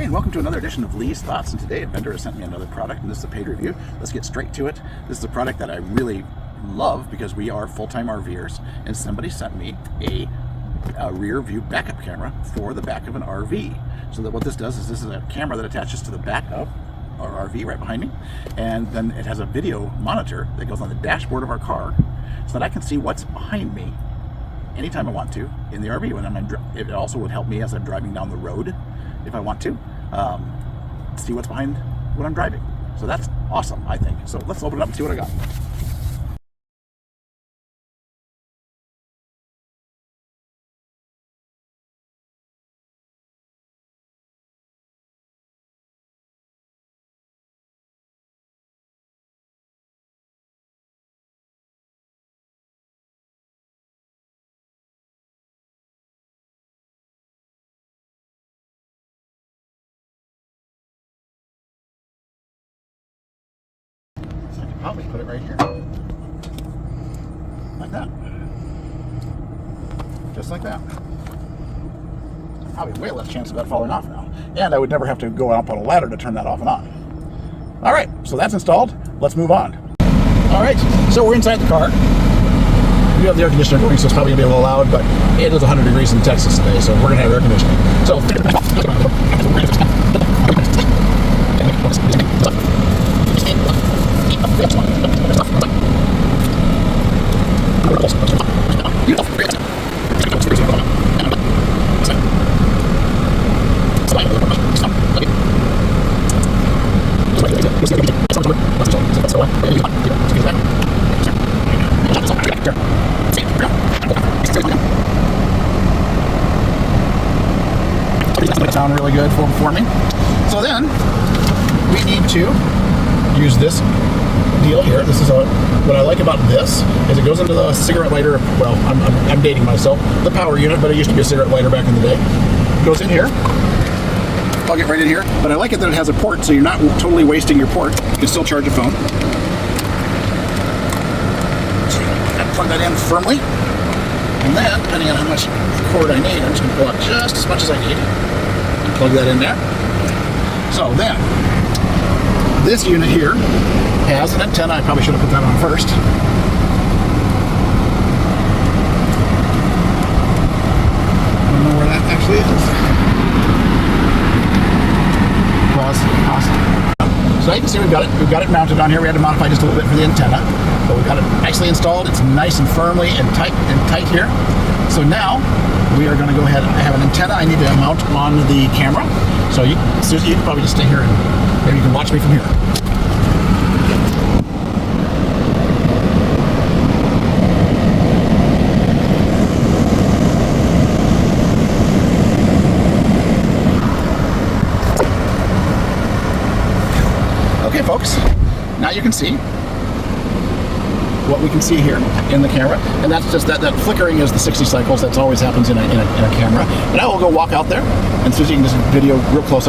Hi, and welcome to another edition of Lee's Thoughts. And today a vendor has sent me another product, and this is a paid review. Let's get straight to it. This is a product that I really love because we are full-time RVers, and somebody sent me a rear view backup camera for the back of an RV. So that what this does is this is a camera that attaches to the back of our RV right behind me, and then it has a video monitor that goes on the dashboard of our car so that I can see what's behind me anytime I want to in the RV. It also would help me as I'm driving down the road if I want to see what's behind when I'm driving. So that's awesome, I think. So let's open it up and see what I got. So I can probably put it right here. Like that. Just like that. Probably way less chance of that falling off now. And I would never have to go up on a ladder to turn that off and on. Alright, so that's installed. Let's move on. Alright, so we're inside the car. We have the air conditioner going, so it's probably going to be a little loud, but it is 100 degrees in Texas today, so we're going to have air conditioning. So, sound really good for me. So then we need to use this deal here. This is what I like about this is it goes into the cigarette lighter. Well, I'm dating myself. The power unit, but it used to be a cigarette lighter back in the day. It goes in here. Plug it right in here. But I like it that it has a port, so you're not totally wasting your port. You can still charge a phone. So I plug that in firmly, and then depending on how much cord I need, I'm just going to pull out just as much as I need. Plug that in there. So then, this unit here has an antenna. I probably should have put that on first. I don't know where that actually is. Pause. So you can see we've got it mounted on here. We had to modify just a little bit for the antenna, but we've got it nicely installed. It's nice and firmly and tight here. So now we are going to go ahead and have an antenna I need to mount on the camera. So Susie, you can probably just stay here and maybe you can watch me from here. Okay, folks, now you can see what we can see here in the camera, and that's just that flickering is the 60 cycles. That's always happens in a camera. And I will go walk out there, and Susie can just video real close up.